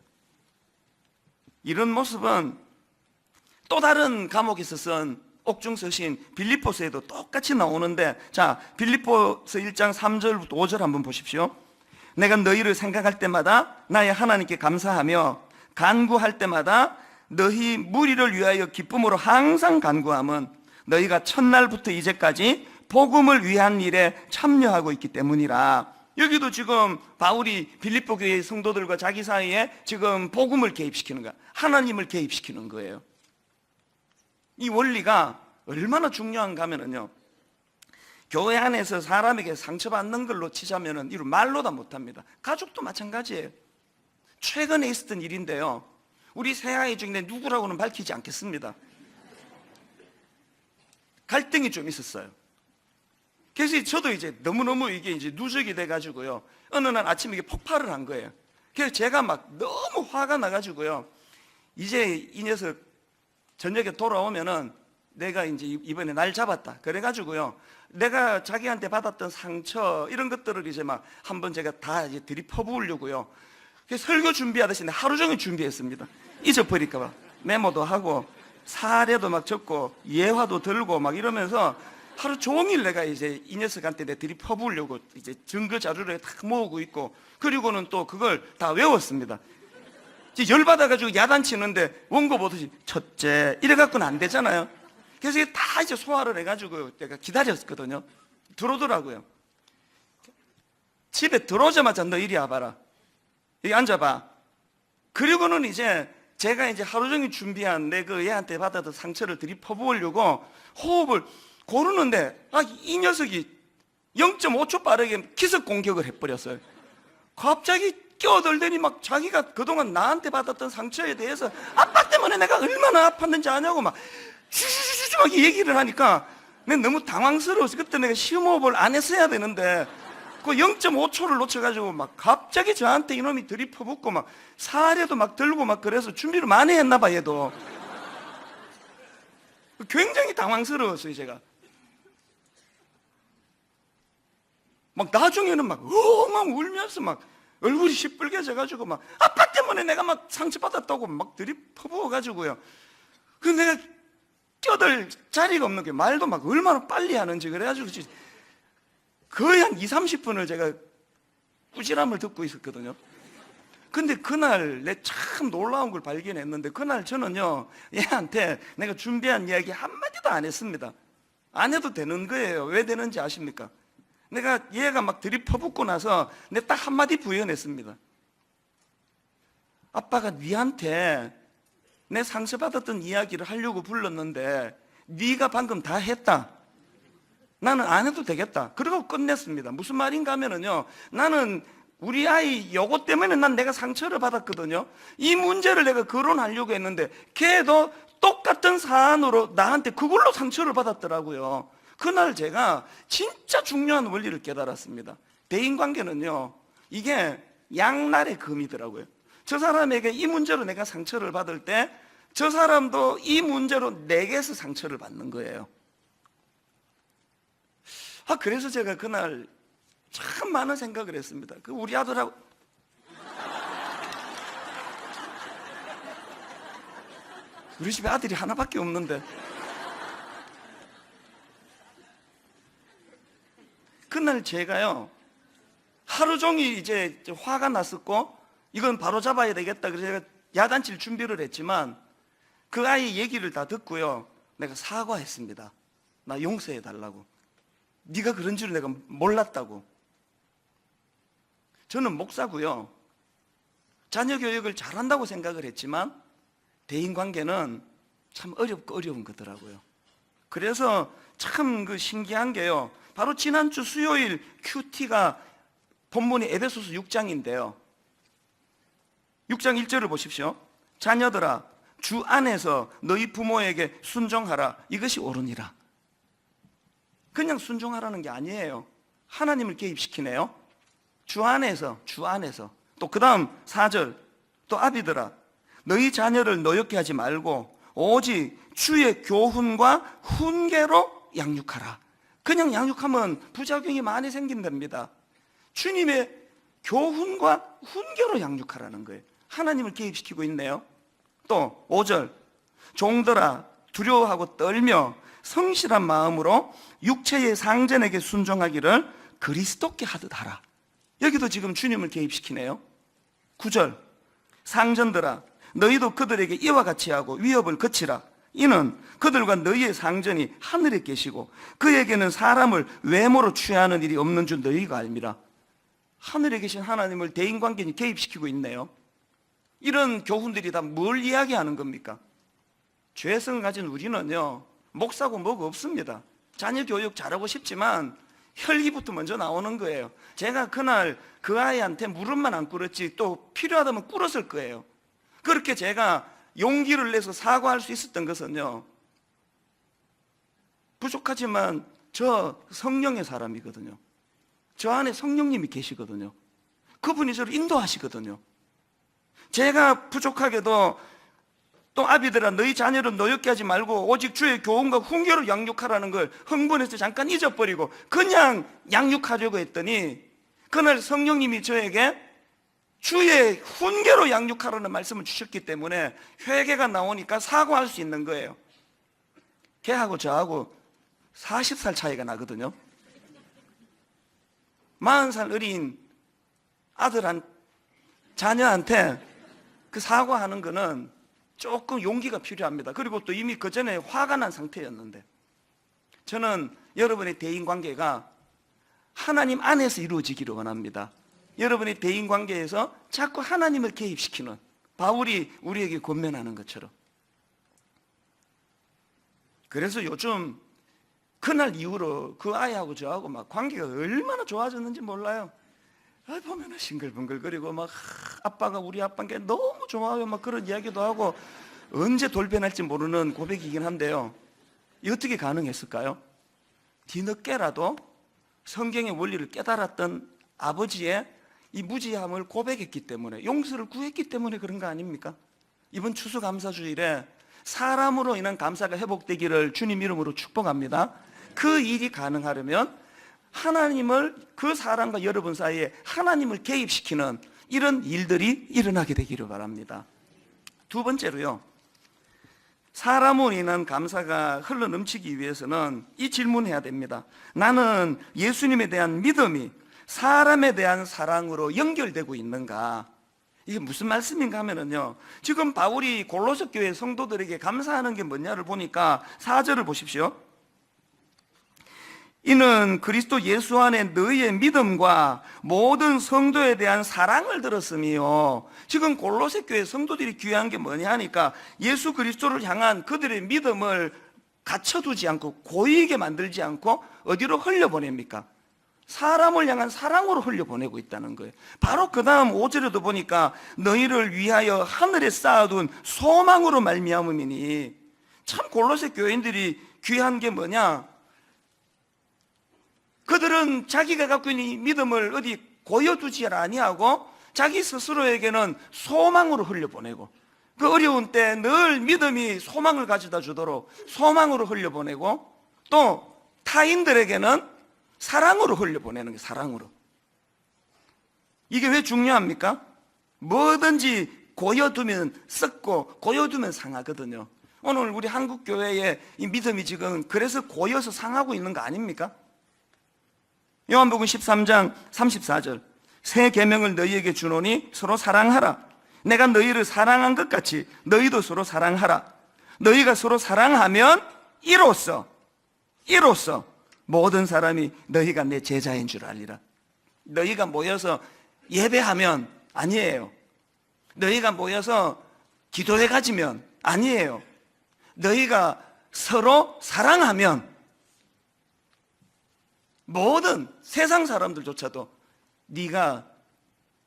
이런 모습은 또 다른 감옥에서 쓴 옥중서신 빌립보서에도 똑같이 나오는데, 자, 빌립보서 1장 3절부터 5절 한번 보십시오. 내가 너희를 생각할 때마다 나의 하나님께 감사하며 간구할 때마다 너희 무리를 위하여 기쁨으로 항상 간구함은 너희가 첫날부터 이제까지 복음을 위한 일에 참여하고 있기 때문이라. 여기도 지금 바울이 빌립보 교회 성도들과 자기 사이에 지금 복음을 개입시키는 거야. 하나님을 개입시키는 거예요. 이 원리가 얼마나 중요한가 하면요, 교회 안에서 사람에게 상처받는 걸로 치자면은 이를 말로 다 못합니다. 가족도 마찬가지예요. 최근에 있었던 일인데요, 우리 새아이 중에 누구라고는 밝히지 않겠습니다. 갈등이 좀 있었어요. 그래서 저도 이제 너무너무 이게 이제 누적이 돼가지고요, 어느 날 아침에 이게 폭발을 한 거예요. 그래서 제가 막 너무 화가 나가지고요, 이제 이 녀석 저녁에 돌아오면은 내가 이제 이번에 날 잡았다 그래가지고요, 내가 자기한테 받았던 상처 이런 것들을 이제 막 한번 제가 다 이제 들이퍼부으려고요, 그래서 설교 준비하듯이 하루 종일 준비했습니다. 잊어버릴까봐 메모도 하고 사례도 막 적고 예화도 들고 막 이러면서 하루 종일 내가 이제 이 녀석한테 내 들이퍼부으려고 이제 증거 자료를 다 모으고 있고, 그리고는 또 그걸 다 외웠습니다. 열받아가지고 야단치는데 원고 보듯이 첫째 이래갖고는 안 되잖아요. 그래서 이게 다 이제 소화를 해가지고 내가 기다렸거든요. 들어오더라고요. 집에 들어오자마자 너 이리 와봐라, 여기 앉아봐. 그리고는 이제 제가 이제 하루 종일 준비한 내 그 얘한테 받았던 상처를 들이퍼부으려고 호흡을 고르는데, 이 녀석이 0.5초 빠르게 기습 공격을 해버렸어요. 갑자기 끼어들더니 막 자기가 그동안 나한테 받았던 상처에 대해서 아빠 때문에 내가 얼마나 아팠는지 아냐고 막 슈슈슈슈 막 얘기를 하니까 내가 너무 당황스러워서, 그때 내가 심호흡을 안 했어야 되는데 그 0.5초를 놓쳐가지고 막 갑자기 저한테 이놈이 들이퍼붓고 막 사례도 막 들고 막 그래서 준비를 많이 했나 봐, 얘도. 굉장히 당황스러웠어요, 제가. 막 나중에는 막 울면서 막 얼굴이 시뻘개져가지고 막 아빠 때문에 내가 막 상처받았다고 막 들이퍼부어가지고요. 그 내가 껴들 자리가 없는 게 말도 막 얼마나 빨리 하는지 그래가지고 거의 한 20-30분을 제가 꾸지람을 듣고 있었거든요. 근데 그날 내 참 놀라운 걸 발견했는데, 그날 저는요 얘한테 내가 준비한 이야기 한마디도 안 했습니다. 안 해도 되는 거예요. 왜 되는지 아십니까? 내가 얘가 막 들이퍼붓고 나서 내가 딱 한마디 부연했습니다. 아빠가 니한테 내 상처받았던 이야기를 하려고 불렀는데 네가 방금 다 했다. 나는 안 해도 되겠다. 그러고 끝냈습니다. 무슨 말인가 하면은요, 나는 우리 아이 요거 때문에 내가 상처를 받았거든요. 이 문제를 내가 거론하려고 했는데 걔도 똑같은 사안으로 나한테 그걸로 상처를 받았더라고요. 그날 제가 진짜 중요한 원리를 깨달았습니다. 대인관계는요, 이게 양날의 금이더라고요. 저 사람에게 이 문제로 내가 상처를 받을 때 저 사람도 이 문제로 내게서 상처를 받는 거예요. 그래서 제가 그날 참 많은 생각을 했습니다. 우리 아들하고 우리 집에 아들이 하나밖에 없는데 그날 제가요 하루 종일 이제 화가 났었고 이건 바로 잡아야 되겠다 그래서 제가 야단칠 준비를 했지만 그 아이 얘기를 다 듣고요 내가 사과했습니다. 나 용서해 달라고. 네가 그런 줄 내가 몰랐다고. 저는 목사고요 자녀 교육을 잘한다고 생각을 했지만 대인관계는 참 어렵고 어려운 거더라고요. 그래서 참 그 신기한 게요, 바로 지난주 수요일 큐티가 본문이 에베소서 6장인데요 6장 1절을 보십시오. 자녀들아 주 안에서 너희 부모에게 순종하라. 이것이 옳으니라. 그냥 순종하라는 게 아니에요. 하나님을 개입시키네요. 주 안에서. 또 그 다음 4절 또 아비들아 너희 자녀를 노엽게 하지 말고 오직 주의 교훈과 훈계로 양육하라. 그냥 양육하면 부작용이 많이 생긴답니다. 주님의 교훈과 훈계로 양육하라는 거예요. 하나님을 개입시키고 있네요. 또 5절 종들아 두려워하고 떨며 성실한 마음으로 육체의 상전에게 순종하기를 그리스도께 하듯 하라. 여기도 지금 주님을 개입시키네요. 9절 상전들아 너희도 그들에게 이와 같이 하고 위협을 거치라. 이는 그들과 너희의 상전이 하늘에 계시고 그에게는 사람을 외모로 취하는 일이 없는 줄 너희가 알미라. 하늘에 계신 하나님을 대인관계에 개입시키고 있네요. 이런 교훈들이 다 뭘 이야기하는 겁니까? 죄성을 가진 우리는요, 목사고 뭐고 없습니다. 자녀 교육 잘하고 싶지만 혈기부터 먼저 나오는 거예요. 제가 그날 그 아이한테 무릎만 안 꿇었지 또 필요하다면 꿇었을 거예요. 그렇게 제가 용기를 내서 사과할 수 있었던 것은요, 부족하지만 저 성령의 사람이거든요. 저 안에 성령님이 계시거든요. 그분이 저를 인도하시거든요. 제가 부족하게도 또 아비들아 너희 자녀를 노엽게 하지 말고 오직 주의 교훈과 훈계로 양육하라는 걸 흥분해서 잠깐 잊어버리고 그냥 양육하려고 했더니 그날 성령님이 저에게 주의 훈계로 양육하라는 말씀을 주셨기 때문에 회개가 나오니까 사과할 수 있는 거예요. 걔하고 저하고 40살 차이가 나거든요. 40살 어린 자녀한테 그 사과하는 거는 조금 용기가 필요합니다. 그리고 또 이미 그 전에 화가 난 상태였는데, 저는 여러분의 대인관계가 하나님 안에서 이루어지기를 원합니다. 여러분의 대인관계에서 자꾸 하나님을 개입시키는, 바울이 우리에게 권면하는 것처럼. 그래서 요즘 그날 이후로 그 아이하고 저하고 막 관계가 얼마나 좋아졌는지 몰라요. 보면은 싱글벙글거리고 막 아빠가 우리 아빠께 너무 좋아요 막 그런 이야기도 하고, 언제 돌변할지 모르는 고백이긴 한데요, 이 어떻게 가능했을까요? 뒤늦게라도 성경의 원리를 깨달았던 아버지의 이 무지함을 고백했기 때문에, 용서를 구했기 때문에 그런 거 아닙니까? 이번 추수감사주일에 사람으로 인한 감사가 회복되기를 주님 이름으로 축복합니다. 그 일이 가능하려면 하나님을, 그 사람과 여러분 사이에 하나님을 개입시키는 이런 일들이 일어나게 되기를 바랍니다. 두 번째로요, 사람으로 인한 감사가 흘러넘치기 위해서는 이 질문해야 됩니다. 나는 예수님에 대한 믿음이 사람에 대한 사랑으로 연결되고 있는가? 이게 무슨 말씀인가 하면요, 지금 바울이 골로새 교회 성도들에게 감사하는 게 뭐냐를 보니까 4절을 보십시오. 이는 그리스도 예수 안에 너희의 믿음과 모든 성도에 대한 사랑을 들었으며, 지금 골로새 교회 성도들이 귀한 게 뭐냐 하니까 예수 그리스도를 향한 그들의 믿음을 갖춰두지 않고 고이게 만들지 않고 어디로 흘려보냅니까? 사람을 향한 사랑으로 흘려보내고 있다는 거예요. 바로 그 다음 5절에도 보니까 너희를 위하여 하늘에 쌓아둔 소망으로 말미암음이니, 참 골로새 교인들이 귀한 게 뭐냐? 그들은 자기가 갖고 있는 이 믿음을 어디 고여두지 아니하고 자기 스스로에게는 소망으로 흘려보내고, 그 어려운 때 늘 믿음이 소망을 가져다 주도록 소망으로 흘려보내고, 또 타인들에게는 사랑으로 흘려보내는 게, 사랑으로. 이게 왜 중요합니까? 뭐든지 고여두면 썩고 고여두면 상하거든요. 오늘 우리 한국교회의 이 믿음이 지금 그래서 고여서 상하고 있는 거 아닙니까? 요한복음 13장 34절, 새 계명을 너희에게 주노니 서로 사랑하라. 내가 너희를 사랑한 것 같이 너희도 서로 사랑하라. 너희가 서로 사랑하면 이로써 모든 사람이 너희가 내 제자인 줄 알리라. 너희가 모여서 예배하면 아니에요. 너희가 모여서 기도회 가지면 아니에요. 너희가 서로 사랑하면 모든 세상 사람들조차도 네가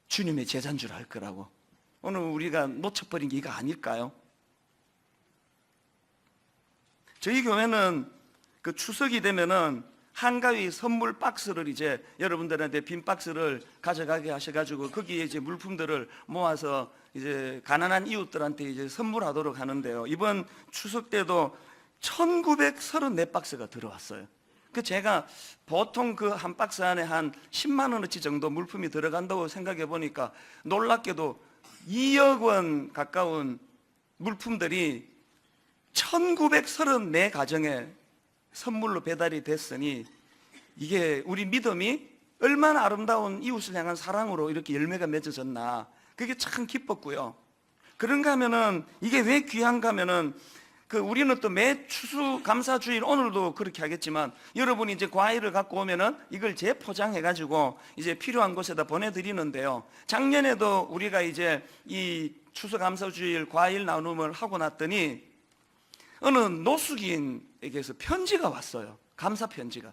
주님의 제자인 줄 알 거라고. 오늘 우리가 놓쳐버린 게 이거 아닐까요? 저희 교회는 그 추석이 되면은 한가위 선물 박스를 이제 여러분들한테 빈 박스를 가져가게 하셔가지고 거기에 이제 물품들을 모아서 이제 가난한 이웃들한테 이제 선물하도록 하는데요, 이번 추석 때도 1934박스가 들어왔어요. 그 제가 보통 그 한 박스 안에 한 10만 원어치 정도 물품이 들어간다고 생각해 보니까 놀랍게도 2억 원 가까운 물품들이 1934 가정에 선물로 배달이 됐으니, 이게 우리 믿음이 얼마나 아름다운 이웃을 향한 사랑으로 이렇게 열매가 맺어졌나, 그게 참 기뻤고요. 그런가 하면은 이게 왜 귀한가 하면은 우리는 또 매 추수감사주일 오늘도 그렇게 하겠지만 여러분이 이제 과일을 갖고 오면은 이걸 재포장해 가지고 이제 필요한 곳에다 보내드리는데요. 작년에도 우리가 이제 이 추수감사주일 과일 나눔을 하고 났더니 어느 노숙인에게서 편지가 왔어요. 감사 편지가.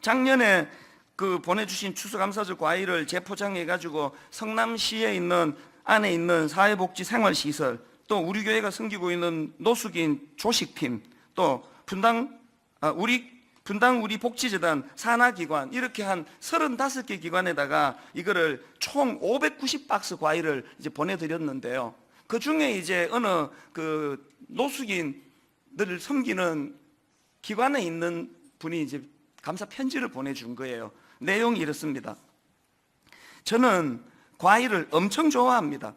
작년에 보내주신 추수감사절 과일을 재포장해 가지고 성남시에 있는 안에 있는 사회복지생활시설, 또 우리 교회가 섬기고 있는 노숙인 조식팀, 또 분당 우리 복지재단 산하기관, 이렇게 한 35개 기관에다가 이거를 총 590박스 과일을 이제 보내드렸는데요. 그 중에 이제 어느 노숙인들을 섬기는 기관에 있는 분이 이제 감사 편지를 보내준 거예요. 내용이 이렇습니다. 저는 과일을 엄청 좋아합니다.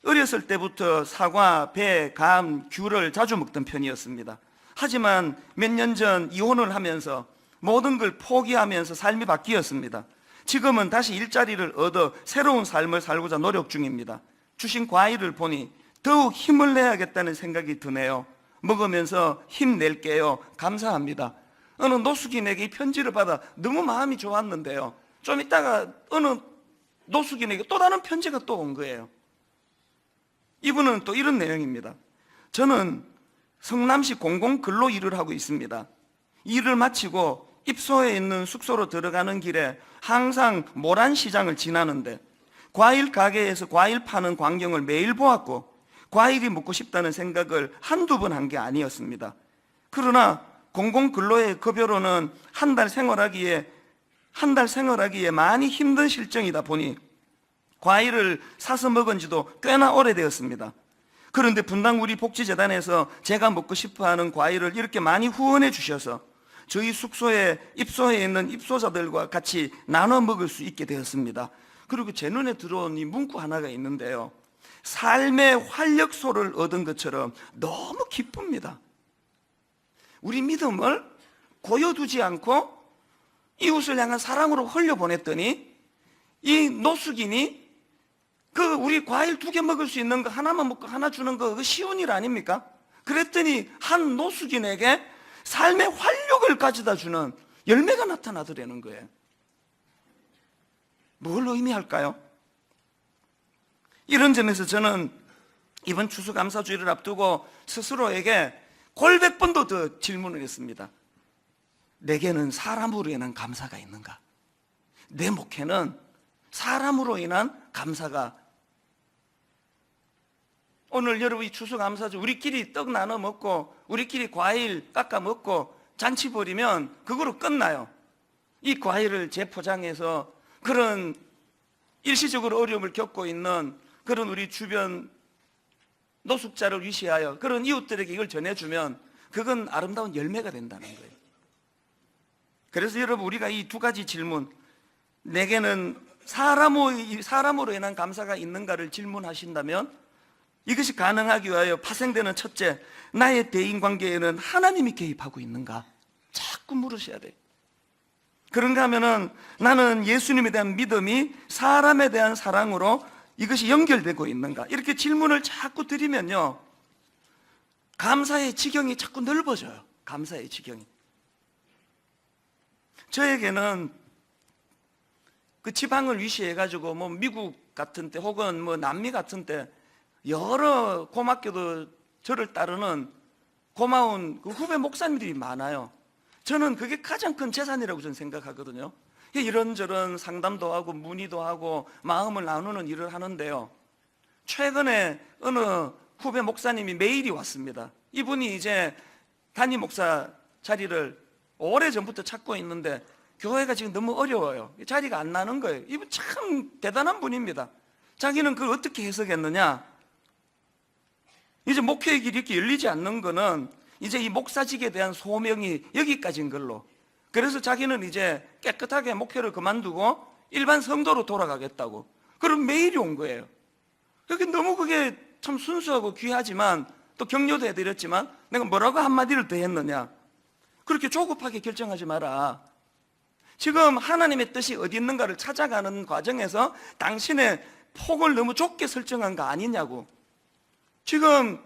어렸을 때부터 사과, 배, 감, 귤을 자주 먹던 편이었습니다. 하지만 몇 년 전 이혼을 하면서 모든 걸 포기하면서 삶이 바뀌었습니다. 지금은 다시 일자리를 얻어 새로운 삶을 살고자 노력 중입니다. 주신 과일을 보니 더욱 힘을 내야겠다는 생각이 드네요. 먹으면서 힘낼게요. 감사합니다. 어느 노숙인에게 이 편지를 받아 너무 마음이 좋았는데요. 좀 있다가 어느 노숙인에게 또 다른 편지가 또 온 거예요. 이분은 또 이런 내용입니다. 저는 성남시 공공근로 일을 하고 있습니다. 일을 마치고 입소에 있는 숙소로 들어가는 길에 항상 모란시장을 지나는데 과일 가게에서 과일 파는 광경을 매일 보았고 과일이 먹고 싶다는 생각을 한두 번 한 게 아니었습니다. 그러나 공공근로의 급여로는 한 달 생활하기에 많이 힘든 실정이다 보니 과일을 사서 먹은 지도 꽤나 오래되었습니다. 그런데 분당 우리 복지재단에서 제가 먹고 싶어하는 과일을 이렇게 많이 후원해 주셔서 저희 숙소에 입소해 있는 입소자들과 같이 나눠 먹을 수 있게 되었습니다. 그리고 제 눈에 들어온 이 문구 하나가 있는데요. 삶의 활력소를 얻은 것처럼 너무 기쁩니다. 우리 믿음을 고여두지 않고 이웃을 향한 사랑으로 흘려보냈더니 이 노숙인이 우리 과일 2개 먹을 수 있는 거 하나만 먹고 하나 주는 거 그거 쉬운 일 아닙니까? 그랬더니 한 노숙인에게 삶의 활력을 가져다 주는 열매가 나타나더라는 거예요. 뭘 의미할까요? 이런 점에서 저는 이번 추수감사주일을 앞두고 스스로에게 골백 번도 더 질문을 했습니다. 내게는 사람으로 인한 감사가 있는가? 내 목회는 사람으로 인한 감사가. 오늘 여러분 이 추수감사주 우리끼리 떡 나눠 먹고 우리끼리 과일 깎아 먹고 잔치 벌이면 그거로 끝나요. 이 과일을 재포장해서 그런 일시적으로 어려움을 겪고 있는 그런 우리 주변 노숙자를 위시하여 그런 이웃들에게 이걸 전해주면 그건 아름다운 열매가 된다는 거예요. 그래서 여러분 우리가 이 2가지 질문, 내게는 사람으로 인한 감사가 있는가를 질문하신다면 이것이 가능하기 위하여 파생되는 첫째, 나의 대인관계에는 하나님이 개입하고 있는가? 자꾸 물으셔야 돼요. 그런가 하면은 나는 예수님에 대한 믿음이 사람에 대한 사랑으로 이것이 연결되고 있는가? 이렇게 질문을 자꾸 드리면요, 감사의 지경이 자꾸 넓어져요. 감사의 지경이. 저에게는 그 지방을 위시해가지고 미국 같은 때 혹은 남미 같은 때 여러 고맙게도 저를 따르는 고마운 후배 목사님들이 많아요. 저는 그게 가장 큰 재산이라고 저는 생각하거든요. 이런저런 상담도 하고 문의도 하고 마음을 나누는 일을 하는데요. 최근에 어느 후배 목사님이 메일이 왔습니다. 이분이 이제 담임 목사 자리를 오래전부터 찾고 있는데 교회가 지금 너무 어려워요. 자리가 안 나는 거예요. 이분 참 대단한 분입니다. 자기는 그걸 어떻게 해석했느냐? 이제 목회의 길이 이렇게 열리지 않는 거는 이제 이 목사직에 대한 소명이 여기까지인 걸로. 그래서 자기는 이제 깨끗하게 목회를 그만두고 일반 성도로 돌아가겠다고. 그런 메일이 온 거예요. 너무 그게 참 순수하고 귀하지만 또 격려도 해드렸지만 내가 뭐라고 한마디를 더 했느냐? 그렇게 조급하게 결정하지 마라. 지금 하나님의 뜻이 어디 있는가를 찾아가는 과정에서 당신의 폭을 너무 좁게 설정한 거 아니냐고. 지금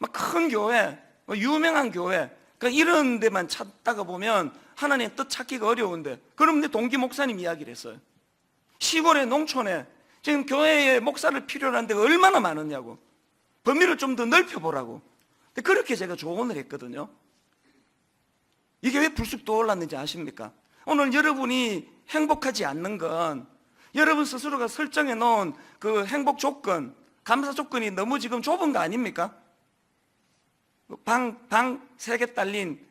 막 큰 교회, 유명한 교회, 그러니까 이런 데만 찾다가 보면 하나님의 뜻 찾기가 어려운데, 그럼 내 동기 목사님 이야기를 했어요. 시골의 농촌에 지금 교회에 목사를 필요로 하는 데가 얼마나 많았냐고, 범위를 좀 더 넓혀보라고. 그렇게 제가 조언을 했거든요. 이게 왜 불쑥 떠올랐는지 아십니까? 오늘 여러분이 행복하지 않는 건 여러분 스스로가 설정해 놓은 그 행복 조건, 감사 조건이 너무 지금 좁은 거 아닙니까? 방 3개 딸린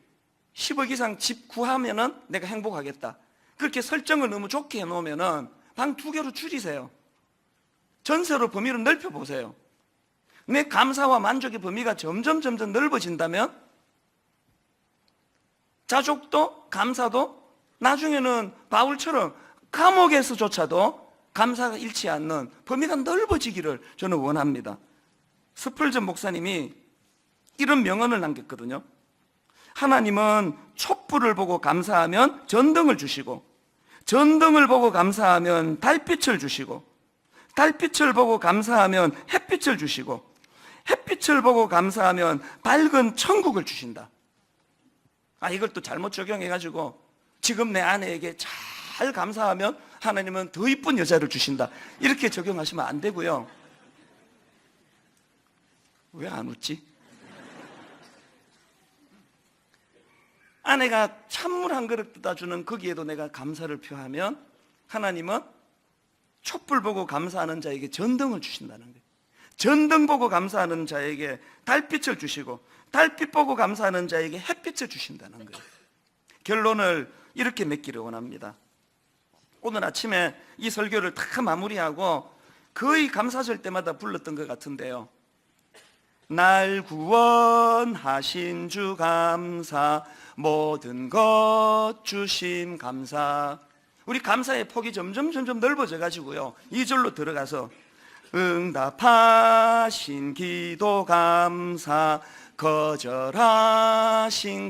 10억 이상 집 구하면은 내가 행복하겠다. 그렇게 설정을 너무 좋게 해놓으면은 방 2개로 줄이세요. 전세로 범위를 넓혀보세요. 내 감사와 만족의 범위가 점점 넓어진다면 자족도 감사도 나중에는 바울처럼 감옥에서조차도 감사가 잃지 않는 범위가 넓어지기를 저는 원합니다. 스펄전 목사님이 이런 명언을 남겼거든요. 하나님은 촛불을 보고 감사하면 전등을 주시고, 전등을 보고 감사하면 달빛을 주시고, 달빛을 보고 감사하면 햇빛을 주시고, 햇빛을 보고 감사하면 밝은 천국을 주신다. 이걸 또 잘못 적용해가지고 지금 내 아내에게 잘 감사하면 하나님은 더 이쁜 여자를 주신다, 이렇게 적용하시면 안 되고요. 왜 안 웃지? 아내가 찬물 한 그릇 떠다 주는 거기에도 내가 감사를 표하면 하나님은 촛불 보고 감사하는 자에게 전등을 주신다는 거예요. 전등 보고 감사하는 자에게 달빛을 주시고, 달빛 보고 감사하는 자에게 햇빛을 주신다는 거예요. 결론을 이렇게 맺기를 원합니다. 오늘 아침에 이 설교를 다 마무리하고 거의 감사절 때마다 불렀던 것 같은데요. 날 구원하신 주 감사, 모든 것 주심 감사. 우리 감사의 폭이 점점 넓어져 가지고요, 2절로 들어가서 응답하신 기도 감사, 거절하신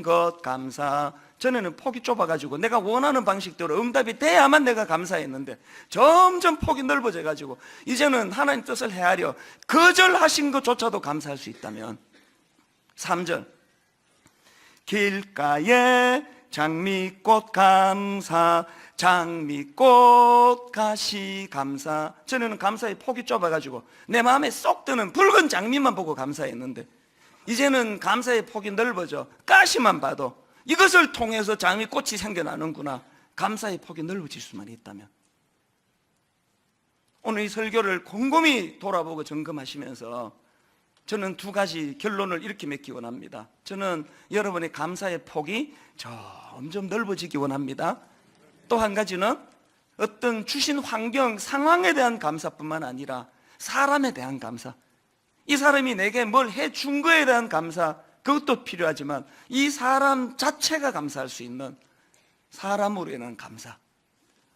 것 감사. 전에는 폭이 좁아가지고 내가 원하는 방식대로 응답이 돼야만 내가 감사했는데 점점 폭이 넓어져 가지고 이제는 하나님 뜻을 헤아려 거절하신 것조차도 감사할 수 있다면. 3절, 길가에 장미꽃 감사, 장미꽃 가시 감사. 전에는 감사의 폭이 좁아가지고 내 마음에 쏙 드는 붉은 장미만 보고 감사했는데 이제는 감사의 폭이 넓어져 가시만 봐도 이것을 통해서 장미꽃이 생겨나는구나. 감사의 폭이 넓어질 수만 있다면. 오늘 이 설교를 곰곰이 돌아보고 점검하시면서 저는 2가지 결론을 이렇게 맺기 원합니다. 저는 여러분의 감사의 폭이 점점 넓어지기 원합니다. 또 한 가지는 어떤 주신 환경, 상황에 대한 감사뿐만 아니라 사람에 대한 감사, 이 사람이 내게 뭘 해준 거에 대한 감사, 그것도 필요하지만 이 사람 자체가 감사할 수 있는 사람으로 인한 감사.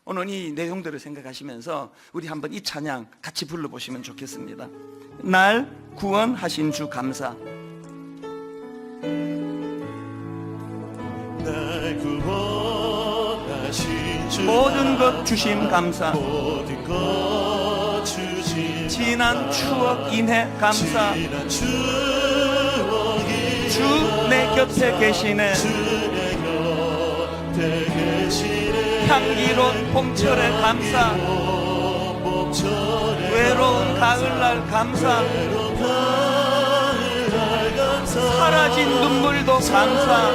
오늘 이 내용들을 생각하시면서 우리 한번 이 찬양 같이 불러보시면 좋겠습니다. 날 구원하신 주 감사. 날 구원하신 주 모든 것 주심 감사, 모든 것 주심 지난 추억 인해 감사. 지난 추억이 주 내 곁에 계시네, 주 내 곁에 계시네. 향기로운 봄철에 감사, 봄철에 외로운 가을날 감사, 외로운 가을날 감사. 사라진 눈물도 감사,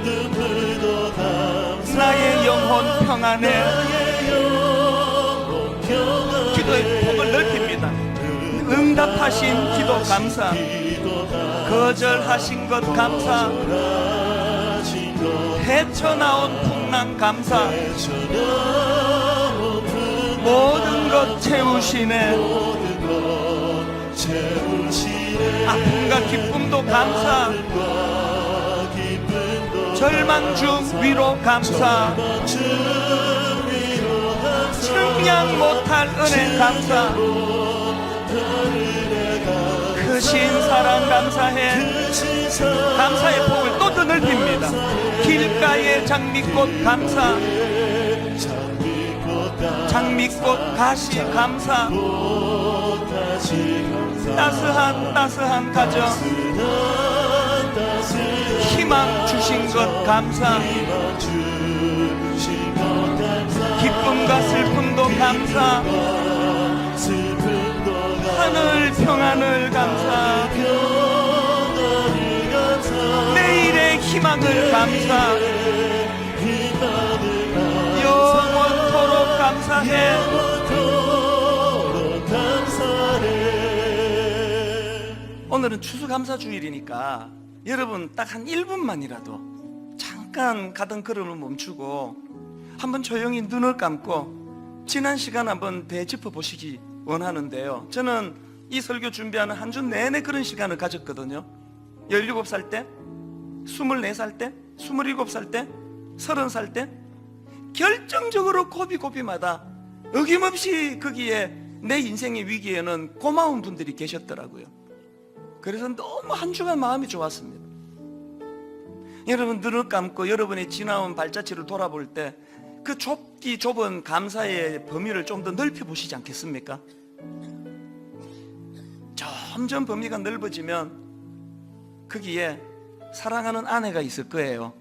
눈물도 감사. 나의 영혼 평안에. 나의 영혼 평안에. 기도의 폭을 넓힙니다. 응답하신 기도 감사, 거절하신 것 감사, 헤쳐나온 풍랑 감사, 모든 것 채우시네. 아픔과 기쁨도 감사, 절망 중 위로 감사, 측량 못할 은혜 감사, 크신 사랑 감사해. 감사의 폭을 또 더 넓힙니다. 길가의 장미꽃 감사, 장미꽃 가시 감사, 다시 감사 따스한 가정 희망 주신 것 감사, 희망 주신 것 감사 기쁨과 슬픔도 감사, 슬픔도 하늘 평안을 감사, 평안을 감사 내일의 희망을 감사, 희망을 영원토록 감사해. 영원토록 감사해. 오늘은 추수감사주일이니까 여러분 딱 한 1분만이라도 잠깐 가던 걸음을 멈추고 한번 조용히 눈을 감고 지난 시간 한번 되짚어 보시기 원하는데요. 저는 이 설교 준비하는 한 주 내내 그런 시간을 가졌거든요. 17살 때, 24살 때, 27살 때, 30살 때 결정적으로 고비고비마다 어김없이 거기에 내 인생의 위기에는 고마운 분들이 계셨더라고요. 그래서 너무 한 주간 마음이 좋았습니다. 여러분 눈을 감고 여러분의 지나온 발자취를 돌아볼 때 그 좁기 좁은 감사의 범위를 좀 더 넓혀 보시지 않겠습니까? 점점 범위가 넓어지면 거기에 사랑하는 아내가 있을 거예요.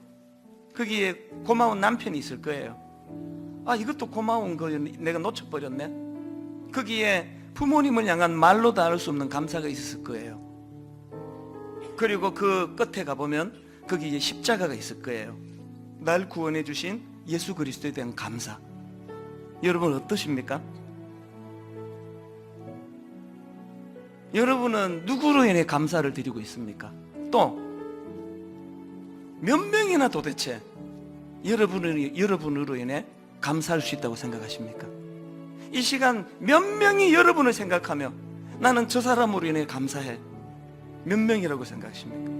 거기에 고마운 남편이 있을 거예요. 아, 이것도 고마운 거 내가 놓쳐버렸네. 거기에 부모님을 향한 말로 다 할 수 없는 감사가 있을 거예요. 그리고 그 끝에 가보면 거기에 십자가가 있을 거예요. 날 구원해 주신 예수 그리스도에 대한 감사. 여러분 어떠십니까? 여러분은 누구로 인해 감사를 드리고 있습니까? 또 몇 명이나 도대체 여러분으로 인해 감사할 수 있다고 생각하십니까? 이 시간 몇 명이 여러분을 생각하며 나는 저 사람으로 인해 감사해, 몇 명이라고 생각하십니까?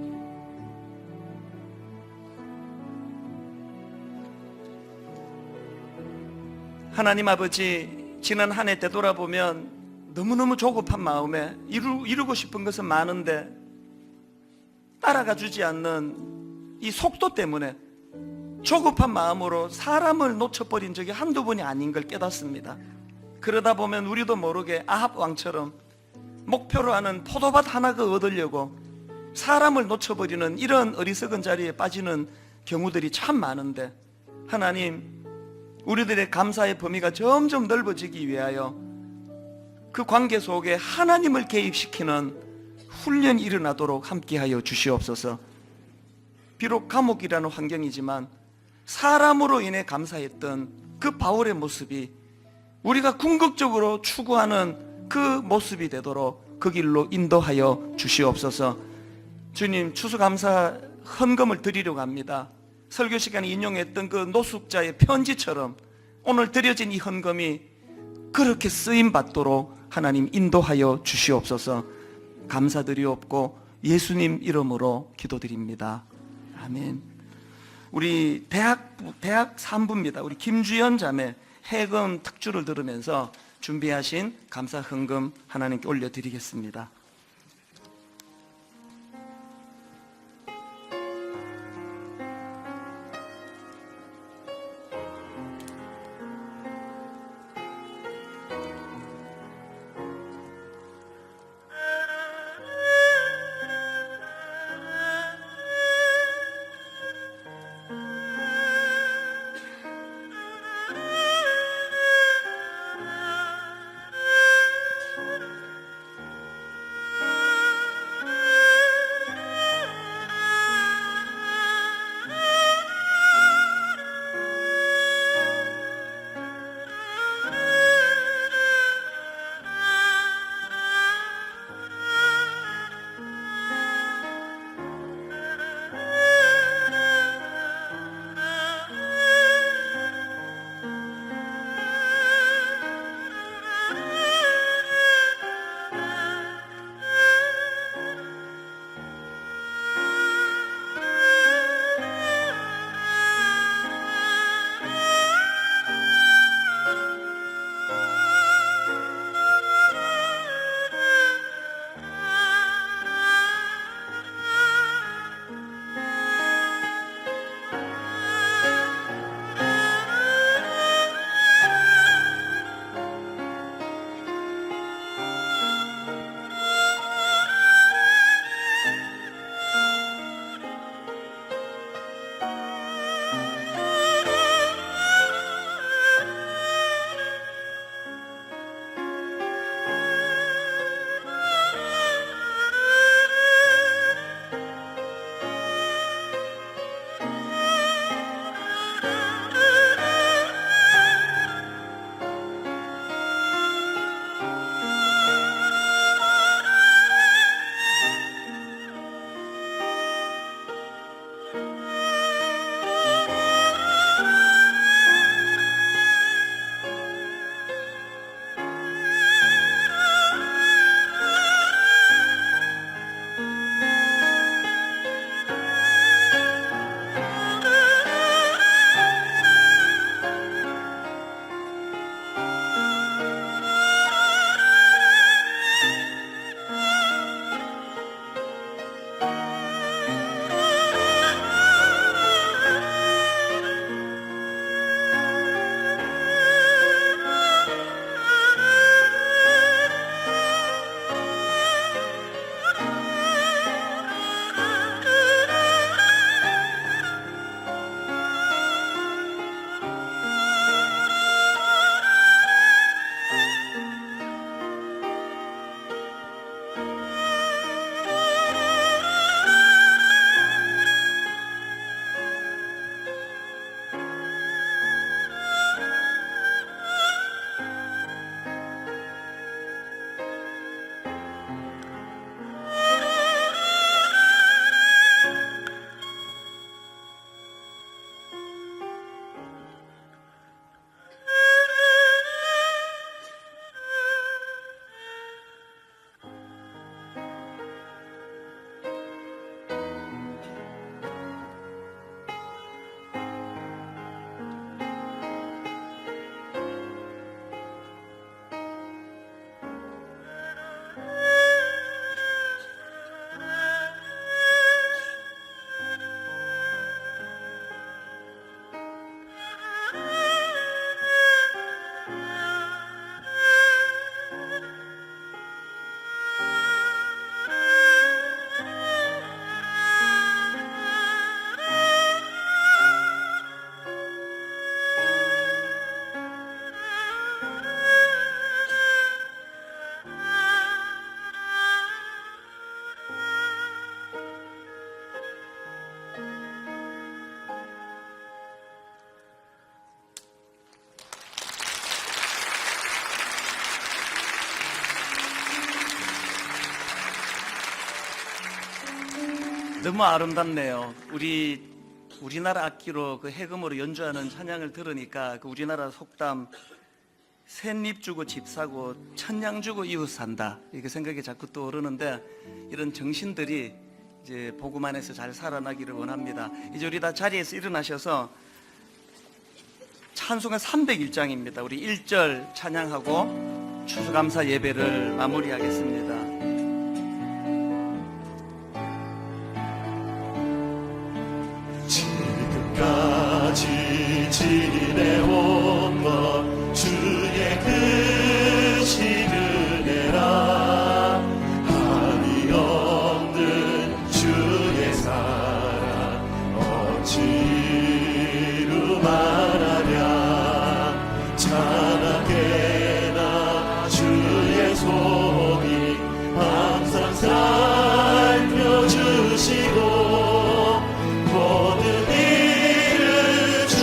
하나님 아버지, 지난 한 해 되돌아보면 너무너무 조급한 마음에 이루고 싶은 것은 많은데 따라가 주지 않는 이 속도 때문에 조급한 마음으로 사람을 놓쳐버린 적이 한두 번이 아닌 걸 깨닫습니다. 그러다 보면 우리도 모르게 아합 왕처럼 목표로 하는 포도밭 하나가 얻으려고 사람을 놓쳐버리는 이런 어리석은 자리에 빠지는 경우들이 참 많은데, 하나님, 우리들의 감사의 범위가 점점 넓어지기 위하여 그 관계 속에 하나님을 개입시키는 훈련이 일어나도록 함께하여 주시옵소서. 비록 감옥이라는 환경이지만 사람으로 인해 감사했던 그 바울의 모습이 우리가 궁극적으로 추구하는 그 모습이 되도록 그 길로 인도하여 주시옵소서. 주님, 추수감사 헌금을 드리려고 합니다. 설교 시간에 인용했던 그 노숙자의 편지처럼 오늘 드려진 이 헌금이 그렇게 쓰임받도록 하나님 인도하여 주시옵소서. 감사드리옵고 예수님 이름으로 기도드립니다. 아멘. 우리 대학 산부입니다. 우리 김주연 자매 해금 특주를 들으면서 준비하신 감사 헌금 하나님께 올려드리겠습니다. 너무 아름답네요. 우리나라 악기로 그 해금으로 연주하는 찬양을 들으니까 그 우리나라 속담 샌잎 주고 집 사고 천냥 주고 이웃 산다 이렇게 생각이 자꾸 떠오르는데 이런 정신들이 이제 복음 안에서 잘 살아나기를 원합니다. 이제 우리 다 자리에서 일어나셔서 찬송가 301장입니다. 우리 1절 찬양하고 추수감사 예배를 마무리하겠습니다. 지금까지 지내온 것 주의 크신 은혜라 한이 없는 주의 사랑 어찌로 말하랴 찬하게나 주의 손이 항상 살펴주시고 모든 일을 주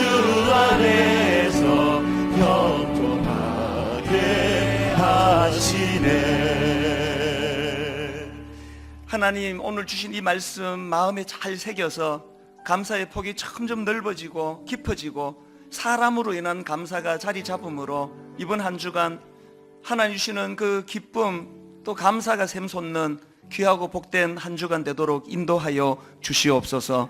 안에서 형통하게 하시네. 하나님 오늘 주신 이 말씀 마음에 잘 새겨서 감사의 폭이 점점 넓어지고 깊어지고 사람으로 인한 감사가 자리 잡음으로 이번 한 주간 하나님 주시는 그 기쁨 또 감사가 샘솟는 귀하고 복된 한 주간 되도록 인도하여 주시옵소서.